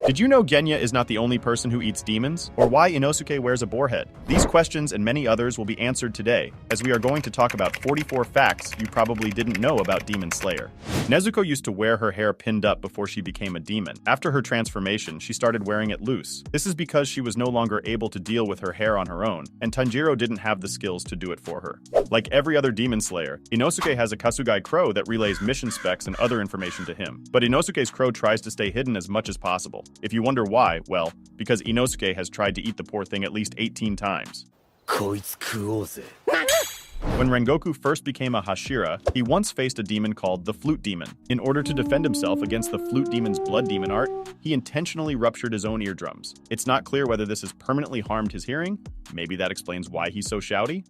Did you know Genya is not the only person who eats demons? Or why Inosuke wears a boar head? These questions and many others will be answered today, as we are going to talk about 44 facts you probably didn't know about Demon Slayer. Nezuko used to wear her hair pinned up before she became a demon. After her transformation, she started wearing it loose. This is because she was no longer able to deal with her hair on her own, and Tanjiro didn't have the skills to do it for her. Like every other Demon Slayer, Inosuke has a Kasugai crow that relays mission specs and other information to him. But Inosuke's crow tries to stay hidden as much as possible. If you wonder why, well, because Inosuke has tried to eat the poor thing at least 18 times. When Rengoku first became a Hashira, he once faced a demon called the Flute Demon. In order to defend himself against the Flute Demon's blood demon art, he intentionally ruptured his own eardrums. It's not clear whether this has permanently harmed his hearing. Maybe that explains why he's so shouty.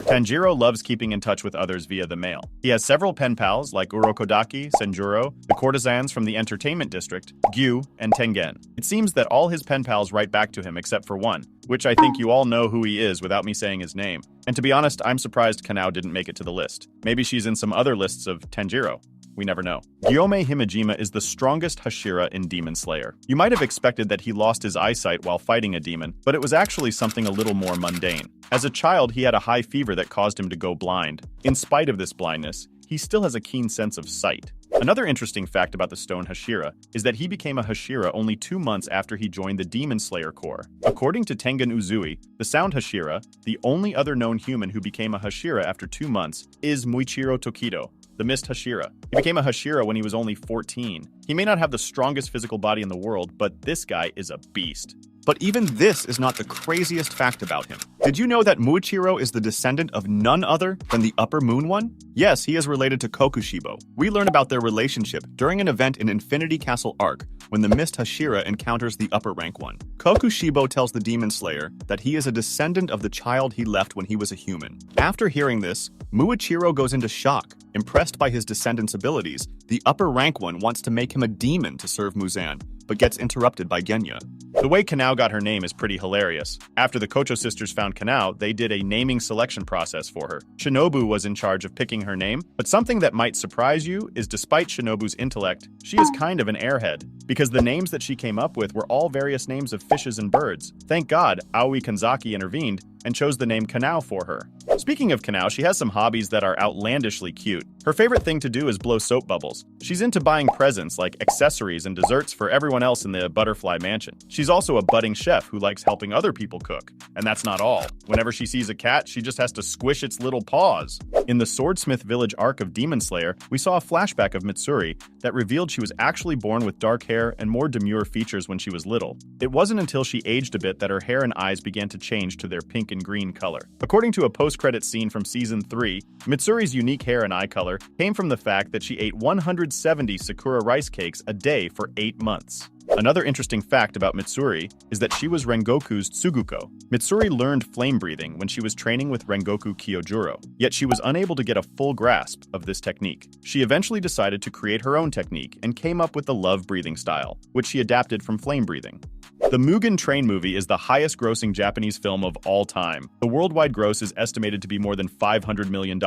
Tanjiro loves keeping in touch with others via the mail. He has several pen pals like Urokodaki, Senjuro, the courtesans from the entertainment district, Gyu, and Tengen. It seems that all his pen pals write back to him except for one, which I think you all know who he is without me saying his name. And to be honest, I'm surprised Kanao didn't make it to the list. Maybe she's in some other lists of Tanjiro. We never know. Gyome Himejima is the strongest Hashira in Demon Slayer. You might have expected that he lost his eyesight while fighting a demon, but it was actually something a little more mundane. As a child, he had a high fever that caused him to go blind. In spite of this blindness, he still has a keen sense of sight. Another interesting fact about the Stone Hashira is that he became a Hashira only 2 months after he joined the Demon Slayer Corps. According to Tengen Uzui, the Sound Hashira, the only other known human who became a Hashira after 2 months is Muichiro Tokido, the Mist Hashira. He became a Hashira when he was only 14. He may not have the strongest physical body in the world, but this guy is a beast. But even this is not the craziest fact about him. Did you know that Muichiro is the descendant of none other than the Upper Moon one? Yes, he is related to Kokushibo. We learn about their relationship during an event in Infinity Castle Arc when the Mist Hashira encounters the upper rank one. Kokushibo tells the Demon Slayer that he is a descendant of the child he left when he was a human. After hearing this, Muichiro goes into shock. Impressed by his descendant's abilities, the upper rank one wants to make him a demon to serve Muzan, but gets interrupted by Genya. The way Kanao got her name is pretty hilarious. After the Kocho sisters found Kanao, they did a naming selection process for her. Shinobu was in charge of picking her name, but something that might surprise you is despite Shinobu's intellect, she is kind of an airhead, because the names that she came up with were all various names of fishes and birds. Thank God, Aoi Kanzaki intervened and chose the name Kanao for her. Speaking of Kanao, she has some hobbies that are outlandishly cute. Her favorite thing to do is blow soap bubbles. She's into buying presents like accessories and desserts for everyone else in the Butterfly Mansion. She's also a budding chef who likes helping other people cook. And that's not all. Whenever she sees a cat, she just has to squish its little paws. In the Swordsmith Village arc of Demon Slayer, we saw a flashback of Mitsuri that revealed she was actually born with dark hair and more demure features when she was little. It wasn't until she aged a bit that her hair and eyes began to change to their pink and green color. According to a post-credit scene from Season 3, Mitsuri's unique hair and eye color came from the fact that she ate 170 Sakura rice cakes a day for 8 months. Another interesting fact about Mitsuri is that she was Rengoku's Tsuguko. Mitsuri learned flame breathing when she was training with Rengoku Kyojuro, yet she was unable to get a full grasp of this technique. She eventually decided to create her own technique and came up with the love breathing style, which she adapted from flame breathing. The Mugen Train movie is the highest-grossing Japanese film of all time. The worldwide gross is estimated to be more than $500 million.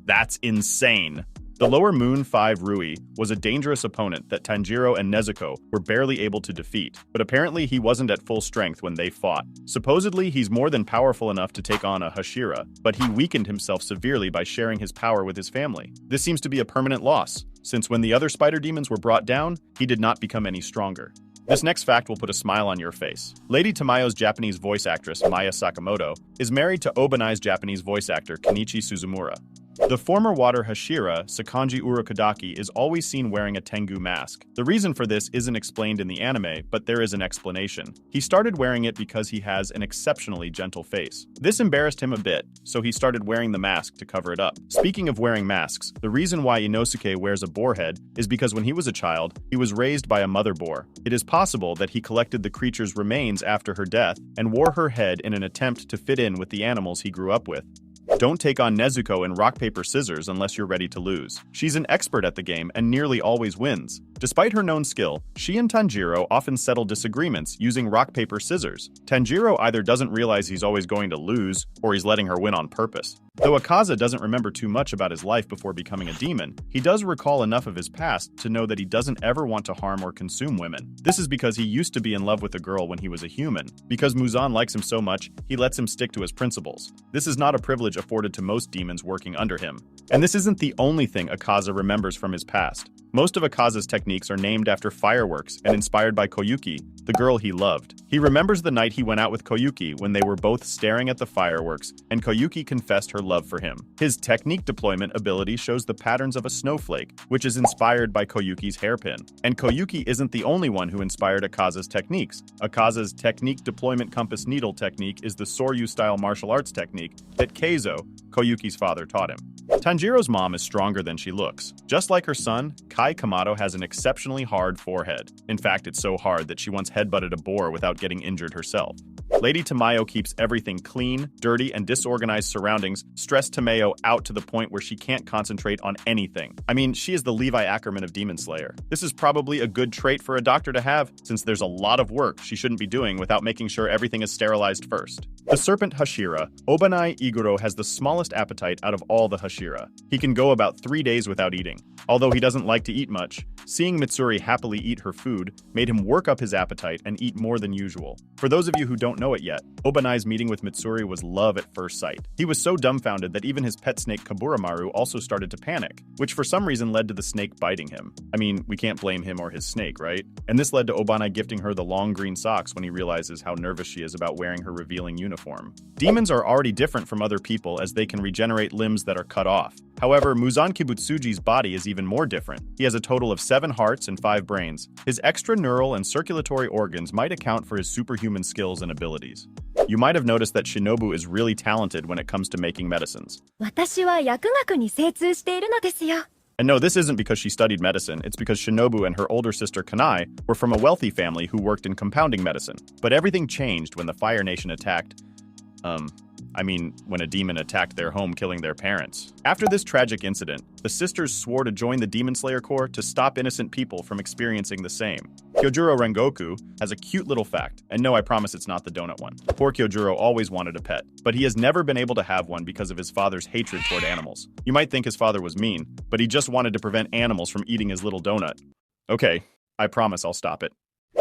That's insane! The Lower Moon 5 Rui was a dangerous opponent that Tanjiro and Nezuko were barely able to defeat, but apparently he wasn't at full strength when they fought. Supposedly, he's more than powerful enough to take on a Hashira, but he weakened himself severely by sharing his power with his family. This seems to be a permanent loss, since when the other spider demons were brought down, he did not become any stronger. This next fact will put a smile on your face. Lady Tamayo's Japanese voice actress, Maya Sakamoto, is married to Obanai's Japanese voice actor, Kenichi Suzumura. The former water Hashira, Sakanji Urokodaki, is always seen wearing a Tengu mask. The reason for this isn't explained in the anime, but there is an explanation. He started wearing it because he has an exceptionally gentle face. This embarrassed him a bit, so he started wearing the mask to cover it up. Speaking of wearing masks, the reason why Inosuke wears a boar head is because when he was a child, he was raised by a mother boar. It is possible that he collected the creature's remains after her death and wore her head in an attempt to fit in with the animals he grew up with. Don't take on Nezuko in rock, paper, scissors unless you're ready to lose. She's an expert at the game and nearly always wins. Despite her known skill, she and Tanjiro often settle disagreements using rock, paper, scissors. Tanjiro either doesn't realize he's always going to lose, or he's letting her win on purpose. Though Akaza doesn't remember too much about his life before becoming a demon, he does recall enough of his past to know that he doesn't ever want to harm or consume women. This is because he used to be in love with a girl when he was a human. Because Muzan likes him so much, he lets him stick to his principles. This is not a privilege afforded to most demons working under him. And this isn't the only thing Akaza remembers from his past. Most of Akaza's techniques are named after fireworks and inspired by Koyuki, the girl he loved. He remembers the night he went out with Koyuki when they were both staring at the fireworks, and Koyuki confessed her love for him. His technique deployment ability shows the patterns of a snowflake, which is inspired by Koyuki's hairpin. And Koyuki isn't the only one who inspired Akaza's techniques. Akaza's technique deployment compass needle technique is the Soryu-style martial arts technique that Keizo, Koyuki's father, taught him. Tanjiro's mom is stronger than she looks. Just like her son, Kai Kamato has an exceptionally hard forehead. In fact, it's so hard that she once headbutted a boar without getting injured herself. Lady Tamayo keeps everything clean, dirty, and disorganized surroundings stress Tamayo out to the point where she can't concentrate on anything. I mean, she is the Levi Ackerman of Demon Slayer. This is probably a good trait for a doctor to have, since there's a lot of work she shouldn't be doing without making sure everything is sterilized first. The serpent Hashira, Obanai Iguro, has the smallest appetite out of all the Hashira. He can go about 3 days without eating. Although he doesn't like to eat much, seeing Mitsuri happily eat her food made him work up his appetite and eat more than usual. For those of you who don't know it yet, Obanai's meeting with Mitsuri was love at first sight. He was so dumbfounded that even his pet snake Kaburamaru also started to panic, which for some reason led to the snake biting him. I mean, we can't blame him or his snake, right? And this led to Obanai gifting her the long green socks when he realizes how nervous she is about wearing her revealing uniform. Demons are already different from other people as they can regenerate limbs that are cut off. However, Muzan Kibutsuji's body is even more different. He has a total of 7 hearts and 5 brains. His extra neural and circulatory organs might account for his superhuman skills and abilities. You might have noticed that Shinobu is really talented when it comes to making medicines. 私は薬学に精通しているのですよ。 And no, this isn't because she studied medicine, it's because Shinobu and her older sister Kanai were from a wealthy family who worked in compounding medicine. But everything changed when the Fire Nation attacked, when a demon attacked their home, killing their parents. After this tragic incident, the sisters swore to join the Demon Slayer Corps to stop innocent people from experiencing the same. Kyojuro Rengoku has a cute little fact, and no, I promise it's not the donut one. Poor Kyojuro always wanted a pet, but he has never been able to have one because of his father's hatred toward animals. You might think his father was mean, but he just wanted to prevent animals from eating his little donut. Okay, I promise I'll stop it.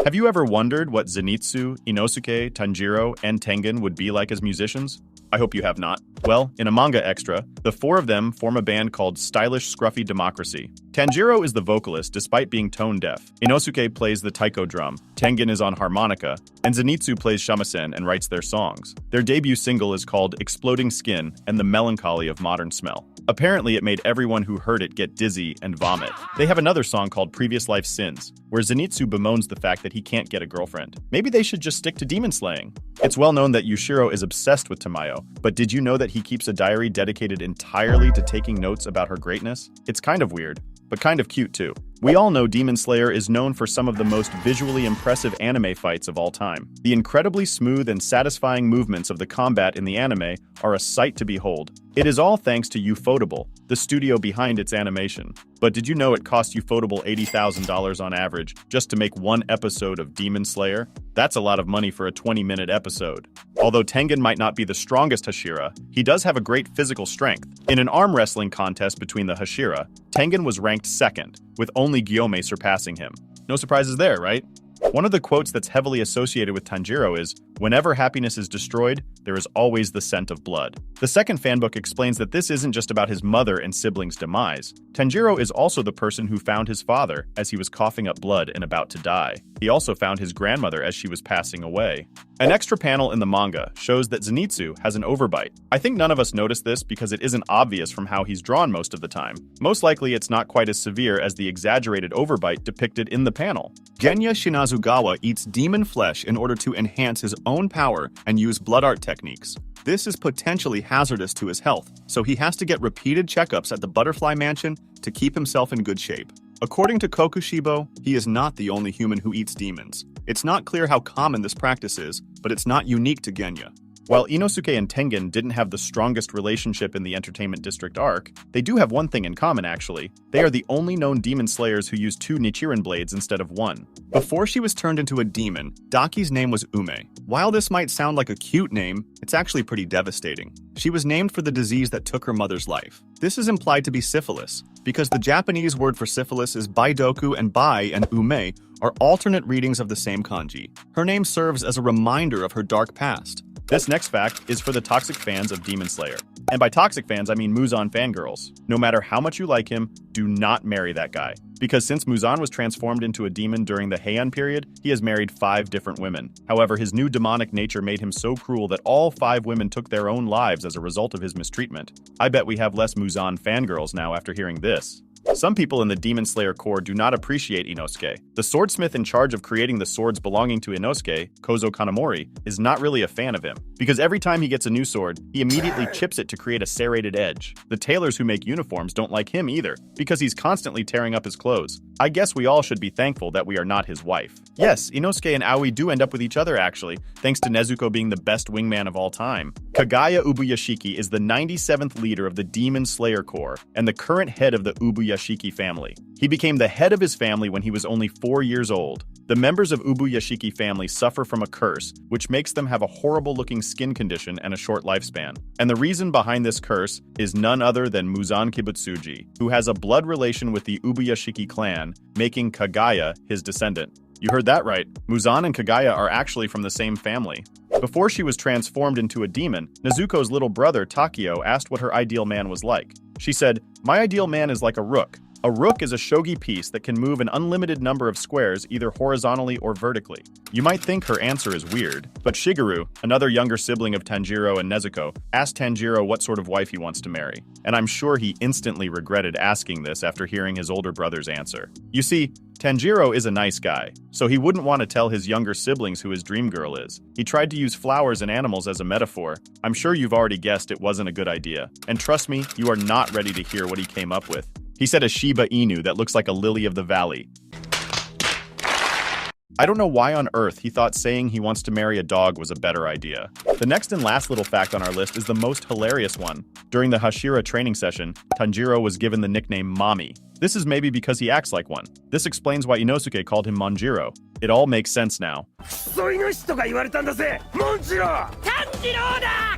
Have you ever wondered what Zenitsu, Inosuke, Tanjiro, and Tengen would be like as musicians? I hope you have not. Well, in a manga extra, the 4 of them form a band called Stylish Scruffy Democracy. Tanjiro is the vocalist despite being tone deaf. Inosuke plays the taiko drum, Tengen is on harmonica, and Zenitsu plays shamisen and writes their songs. Their debut single is called Exploding Skin and the Melancholy of Modern Smell. Apparently, it made everyone who heard it get dizzy and vomit. They have another song called Previous Life Sins, where Zenitsu bemoans the fact that he can't get a girlfriend. Maybe they should just stick to demon slaying. It's well known that Yushiro is obsessed with Tamayo, but did you know that he keeps a diary dedicated entirely to taking notes about her greatness? It's kind of weird, but kind of cute too. We all know Demon Slayer is known for some of the most visually impressive anime fights of all time. The incredibly smooth and satisfying movements of the combat in the anime are a sight to behold. It is all thanks to Ufotable, the studio behind its animation. But did you know it cost Ufotable $80,000 on average just to make one episode of Demon Slayer? That's a lot of money for a 20-minute episode. Although Tengen might not be the strongest Hashira, he does have a great physical strength. In an arm wrestling contest between the Hashira, Tengen was ranked second, with only Gyome surpassing him. No surprises there, right? One of the quotes that's heavily associated with Tanjiro is, "Whenever happiness is destroyed, there is always the scent of blood." The second fanbook explains that this isn't just about his mother and siblings' demise. Tanjiro is also the person who found his father as he was coughing up blood and about to die. He also found his grandmother as she was passing away. An extra panel in the manga shows that Zenitsu has an overbite. I think none of us noticed this because it isn't obvious from how he's drawn most of the time. Most likely it's not quite as severe as the exaggerated overbite depicted in the panel. Genya Shinazugawa eats demon flesh in order to enhance his own power and use blood art techniques. This is potentially hazardous to his health, so he has to get repeated checkups at the Butterfly Mansion to keep himself in good shape. According to Kokushibo, he is not the only human who eats demons. It's not clear how common this practice is, but it's not unique to Genya. While Inosuke and Tengen didn't have the strongest relationship in the Entertainment District arc, they do have one thing in common actually. They are the only known demon slayers who use 2 Nichiren blades instead of 1. Before she was turned into a demon, Daki's name was Ume. While this might sound like a cute name, it's actually pretty devastating. She was named for the disease that took her mother's life. This is implied to be syphilis, because the Japanese word for syphilis is baidoku, and bai and ume are alternate readings of the same kanji. Her name serves as a reminder of her dark past. This next fact is for the toxic fans of Demon Slayer. And by toxic fans, I mean Muzan fangirls. No matter how much you like him, do not marry that guy. Because since Muzan was transformed into a demon during the Heian period, he has married 5 different women. However, his new demonic nature made him so cruel that all 5 women took their own lives as a result of his mistreatment. I bet we have less Muzan fangirls now after hearing this. Some people in the Demon Slayer Corps do not appreciate Inosuke. The swordsmith in charge of creating the swords belonging to Inosuke, Kozo Kanamori, is not really a fan of him, because every time he gets a new sword, he immediately chips it to create a serrated edge. The tailors who make uniforms don't like him either, because he's constantly tearing up his clothes. I guess we all should be thankful that we are not his wife. Yes, Inosuke and Aoi do end up with each other actually, thanks to Nezuko being the best wingman of all time. Kagaya Ubuyashiki is the 97th leader of the Demon Slayer Corps, and the current head of the Ubuyashiki family. He became the head of his family when he was only 4 years old. The members of Ubuyashiki family suffer from a curse, which makes them have a horrible-looking skin condition and a short lifespan. And the reason behind this curse is none other than Muzan Kibutsuji, who has a blood relation with the Ubuyashiki clan, making Kagaya his descendant. You heard that right. Muzan and Kagaya are actually from the same family. Before she was transformed into a demon, Nezuko's little brother Takio asked what her ideal man was like. She said, "My ideal man is like a rook. A rook is a shogi piece that can move an unlimited number of squares either horizontally or vertically." You might think her answer is weird, but Shigeru, another younger sibling of Tanjiro and Nezuko, asked Tanjiro what sort of wife he wants to marry. And I'm sure he instantly regretted asking this after hearing his older brother's answer. You see, Tanjiro is a nice guy, so he wouldn't want to tell his younger siblings who his dream girl is. He tried to use flowers and animals as a metaphor. I'm sure you've already guessed it wasn't a good idea. And trust me, you are not ready to hear what he came up with. He said a Shiba Inu that looks like a lily of the valley. I don't know why on earth he thought saying he wants to marry a dog was a better idea. The next and last little fact on our list is the most hilarious one. During the Hashira training session, Tanjiro was given the nickname Mommy. This is maybe because he acts like one. This explains why Inosuke called him Manjiro. It all makes sense now.